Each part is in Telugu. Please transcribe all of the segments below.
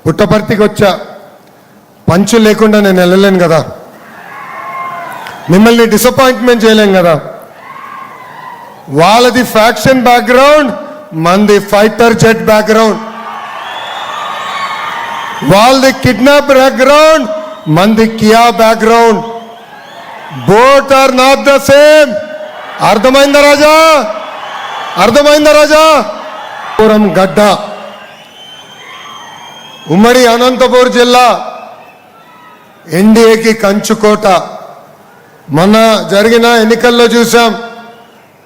పుట్టపర్తికి వచ్చా, పంచు లేకుండా నేను వెళ్ళలేను కదా, మిమ్మల్ని డిసప్పాయింట్మెంట్ చేయలేం కదా. వాళ్ళది ఫ్యాక్షన్ బ్యాక్గ్రౌండ్, మంది ఫైటర్ జెట్ బ్యాక్గ్రౌండ్. వాళ్ళది కిడ్నాప్ బ్యాక్గ్రౌండ్, మంది కియా background. Both are not the same. అర్థమైందా రాజా? అర్థమైందా రాజా? పురం గడ్డ, ఉమ్మడి అనంతపూర్ జిల్లా, ఎన్డీఏకి కంచుకోట. మొన్న జరిగిన ఎన్నికల్లో చూసాం,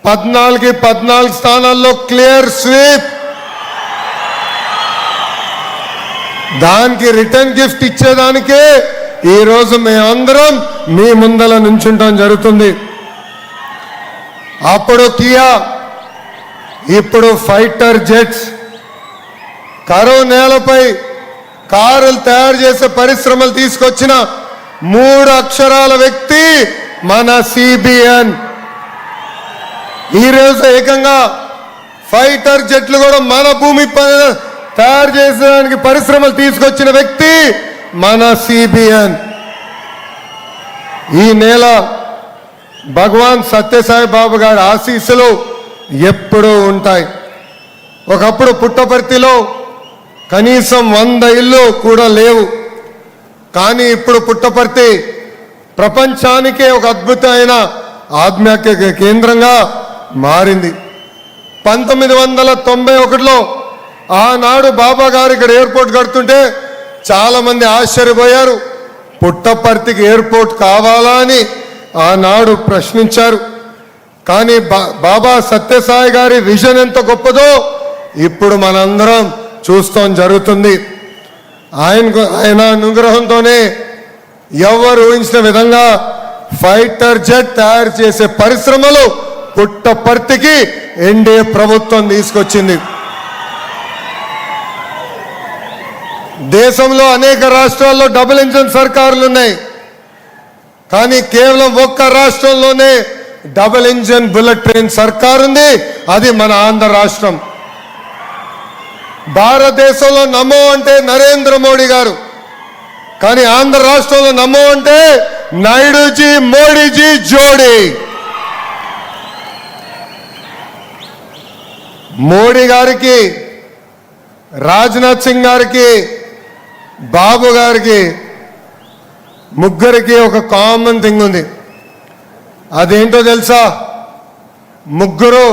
14 స్థానాల్లో క్లియర్ స్వీప్. దానికి రిటర్న్ గిఫ్ట్ ఇచ్చేదానికే ఈరోజు మేమందరం మీ ముందల నుంచుంటాం జరుగుతుంది. అప్పుడు కియా, ఇప్పుడు ఫైటర్ జెట్స్. కరువు నేలపై కారులు తయారు చేసే పరిశ్రమలు తీసుకొచ్చిన 3 అక్షరాల వ్యక్తి మన సిబిఎన్. ఈరోజు ఏకంగా ఫైటర్ జెట్లు కూడా మన భూమి పైన తయారు చేసేదానికి పరిశ్రమలు తీసుకొచ్చిన వ్యక్తి మన సిబిఎన్. ఈ నేల భగవాన్ సత్యసాయి బాబు గారి ఆశీస్సులు ఎప్పుడూ ఉంటాయి. ఒకప్పుడు పుట్టపర్తిలో కనీసం 100 ఇళ్ళు కూడా లేవు. కానీ ఇప్పుడు పుట్టపర్తి ప్రపంచానికే ఒక అద్భుతమైన ఆధ్యాత్మిక కేంద్రంగా మారింది. 1991లో ఆనాడు బాబా గారు ఇక్కడ ఎయిర్పోర్ట్ కడుతుంటే చాలా మంది ఆశ్చర్యపోయారు. పుట్టపర్తికి ఎయిర్పోర్ట్ కావాలా అని ఆనాడు ప్రశ్నించారు. కానీ బాబా సత్యసాయి గారి విజన్ ఎంత గొప్పదో ఇప్పుడు మనందరం చూస్తాం జరుగుతుంది. ఆయన అనుగ్రహంతోనే ఎవరు ఊహించిన విధంగా ఫైటర్ జెట్ తయారు చేసే పరిశ్రమలు పుట్టపర్తికి ఎన్డీఏ ప్రభుత్వం తీసుకొచ్చింది. దేశంలో అనేక రాష్ట్రాల్లో డబుల్ ఇంజన్ సర్కారులు ఉన్నాయి. కానీ కేవలం ఒక్క రాష్ట్రంలోనే డబుల్ ఇంజన్ బుల్లెట్ ట్రైన్ సర్కారు ఉంది. అది మన ఆంధ్ర రాష్ట్రం. భారతదేశంలో నమో అంటే నరేంద్ర మోడీ గారు, కానీ ఆంధ్ర రాష్ట్రంలో నమో అంటే నాయుడుజీ మోడీజీ జోడీ. మోడీ గారికి, రాజ్నాథ్ సింగ్ గారికి, బాబు గారికి ముగ్గురికి ఒక కామన్ థింగ్ ఉంది. అదేంటో తెలుసా? ముగ్గురు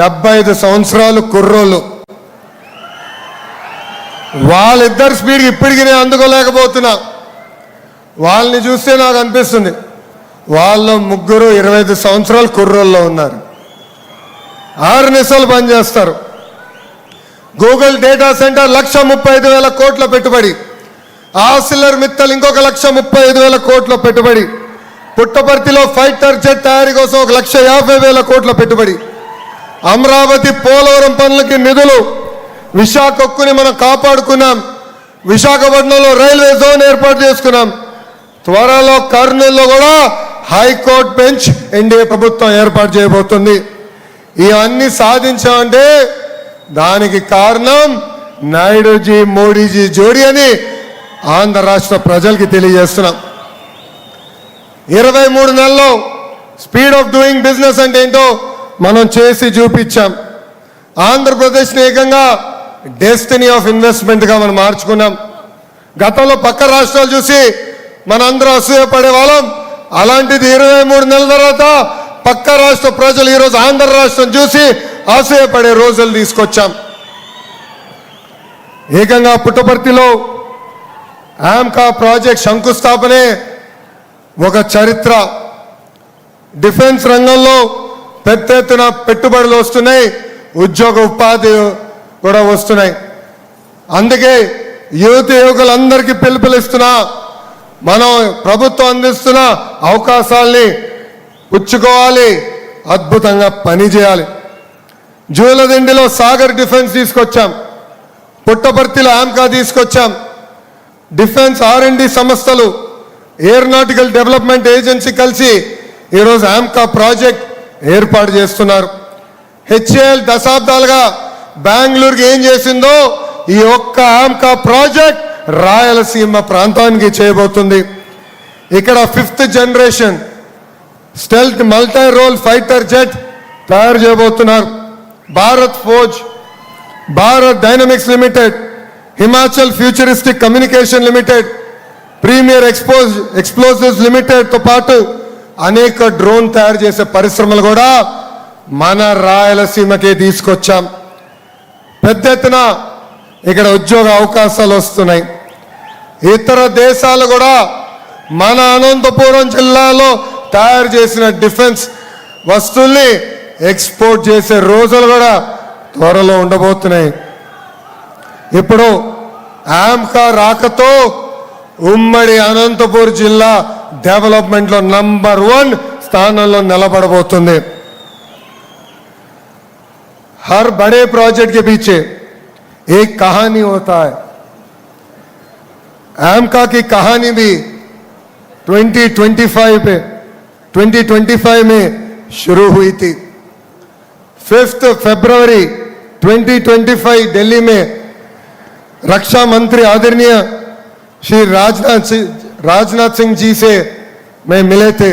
75 సంవత్సరాలు కుర్రోళ్ళు. వాళ్ళిద్దరు స్పీడ్కి ఇప్పటికీ నేను అందుకోలేకపోతున్నా. వాళ్ళని చూస్తే నాకు అనిపిస్తుంది వాళ్ళు ముగ్గురు 25 సంవత్సరాలు కుర్రోల్లో ఉన్నారు. 6 నిమిషాలు పనిచేస్తారు. గూగుల్ డేటా సెంటర్ 1,35,000 కోట్ల పెట్టుబడి. ఆసిలర్ మిత్తల్ ఇంకొక 1,35,000 కోట్ల పెట్టుబడి. పుట్టపర్తిలో ఫైటర్ జెట్ తయారీ కోసం 1,50,000 కోట్ల పెట్టుబడి. అమరావతి పోలవరం పనులకి నిధులు. విశాఖ ఉక్కుని మనం కాపాడుకున్నాం. విశాఖపట్నంలో రైల్వే జోన్ ఏర్పాటు చేసుకున్నాం. త్వరలో కర్నూలులో కూడా హైకోర్టు బెంచ్ ఎన్డీఏ ప్రభుత్వం ఏర్పాటు చేయబోతుంది. ఇవన్నీ సాధించామంటే దానికి కారణం నాయుడుజీ మోడీజీ జోడీ అని ఆంధ్ర రాష్ట్ర ప్రజలకి తెలియజేస్తున్నాం. 23 నెలల్లో స్పీడ్ ఆఫ్ డూయింగ్ బిజినెస్ అంటే ఏంటో మనం చేసి చూపించాం. ఆంధ్రప్రదేశ్ని ఏకంగా డెస్టినీ ఆఫ్ ఇన్వెస్ట్మెంట్గా మనం మార్చుకున్నాం. గతంలో పక్క రాష్ట్రాలు చూసి మనందరం అసూయపడే వాళ్ళం. అలాంటిది 23 నెలల తర్వాత పక్క రాష్ట్ర ప్రజలు ఈరోజు ఆంధ్ర రాష్ట్రం చూసి అసూయపడే రోజులు తీసుకొచ్చాం. ఏకంగా పుట్టపర్తిలో ఆమ్కా ప్రాజెక్ట్ శంకుస్థాపనే ఒక చరిత్ర. డిఫెన్స్ రంగంలో పెద్ద ఎత్తున పెట్టుబడులు వస్తున్నాయి, ఉద్యోగ ఉపాధి కూడా వస్తున్నాయి. అందుకే యువకులందరికీ పిలుపునిస్తున్నా, మనం ప్రభుత్వం అందిస్తున్న అవకాశాలని పుచ్చుకోవాలి, అద్భుతంగా పనిచేయాలి. జూలదిండిలో సాగర్ డిఫెన్స్ తీసుకొచ్చాం, పుట్టపర్తిలో ఆమ్కా తీసుకొచ్చాం. డిఫెన్స్ R&D సంస్థలు, ఏరోనాటికల్ డెవలప్మెంట్ ఏజెన్సీ కలిసి ఈరోజు ఆమ్కా ప్రాజెక్ట్ ఏర్పాటు చేస్తున్నారు. HAL దశాబ్దాలుగా బెంగళూరుకి ఏం చేసిందో ఈ ఒక్క ఆమ్కా ప్రాజెక్ట్ రాయలసీమ ప్రాంతానికి చేయబోతుంది. ఇక్కడ 5th generation stealth multi role fighter jet తయారు చేయబోతున్నారు. Bharat Forge, Bharat Dynamics Limited, Himachal Futuristic Communication Limited, Premier Explosives Limited తో పాటు అనేక డ్రోన్ తయారు చేసే పరిశ్రమలు కూడా మన రాయలసీమకే తీసుకొచ్చాం. పెద్ద ఎత్తున ఇక్కడ ఉద్యోగ అవకాశాలు వస్తున్నాయి. ఇతర దేశాలు కూడా మన అనంతపురం జిల్లాలో తయారు చేసిన డిఫెన్స్ వస్తువుల్ని ఎక్స్పోర్ట్ చేసే రోజులు కూడా త్వరలో ఉండబోతున్నాయి. ఇప్పుడు ఆమ్కా రాకతో ఉమ్మడి అనంతపూర్ జిల్లా డెవలప్మెంట్లో నంబర్ 1 స్థానంలో నిలబడబోతుంది. हर बड़े प्रोजेक्ट के पीछे एक कहानी होता है. आमका की कहानी भी 2025 में शुरू हुई थी. 5 फरवरी 2025 दिल्ली में रक्षा मंत्री आदरणीय श्री राजनाथ सिंह जी से मैं मिले थे.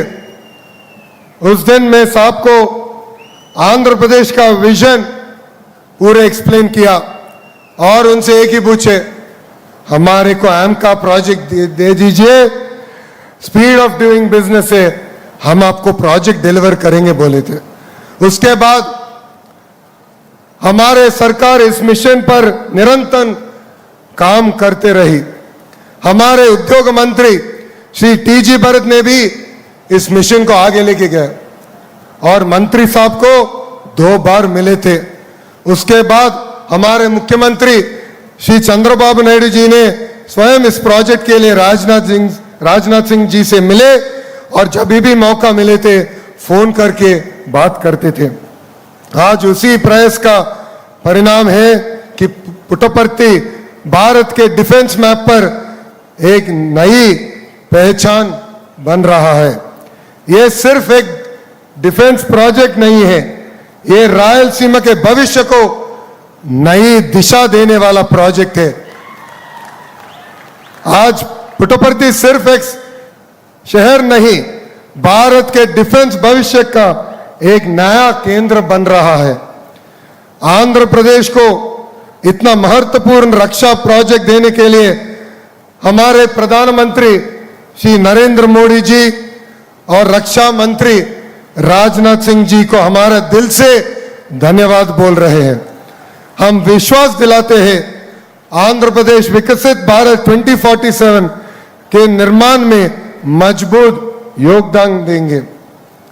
उस दिन मैं साहब को आंध्र प्रदेश का विजन पूरे एक्सप्लेन किया और उनसे एक ही पूछे, हमारे को आमका प्रोजेक्ट दे दीजिए, स्पीड ऑफ डूइंग बिजनेस है, हम आपको प्रोजेक्ट डिलीवर करेंगे बोले थे. उसके बाद हमारे सरकार इस मिशन पर निरंतर काम करते रही. हमारे उद्योग मंत्री श्री टीजी भरत ने भी इस मिशन को आगे लेके गए और मंत्री साहब को 2 बार मिले थे. उसके बाद हमारे मुख्यमंत्री श्री चंद्रबाबू नायडू जी ने स्वयं इस प्रोजेक्ट के लिए राजनाथ सिंह जी से मिले और जब भी मौका मिले थे फोन करके बात करते थे. आज उसी प्रयास का परिणाम है कि पुट्टपर्ती भारत के डिफेंस मैप पर एक नई पहचान बन रहा है. ये सिर्फ एक डिफेंस प्रोजेक्ट नहीं है, ये रायलसीमा के भविष्य को नई दिशा देने वाला प्रोजेक्ट है. आज पुट्टपर्ती सिर्फ एक शहर नहीं, भारत के डिफेंस भविष्य का एक नया केंद्र बन रहा है. आंध्र प्रदेश को इतना महत्वपूर्ण रक्षा प्रोजेक्ट देने के लिए हमारे प्रधानमंत्री श्री नरेंद्र मोदी जी और रक्षा मंत्री राजनाथ सिंह जी को हमारे दिल से धन्यवाद बोल रहे हैं. हम विश्वास दिलाते हैं आंध्र प्रदेश विकसित भारत 2047 के निर्माण में मजबूत योगदान देंगे.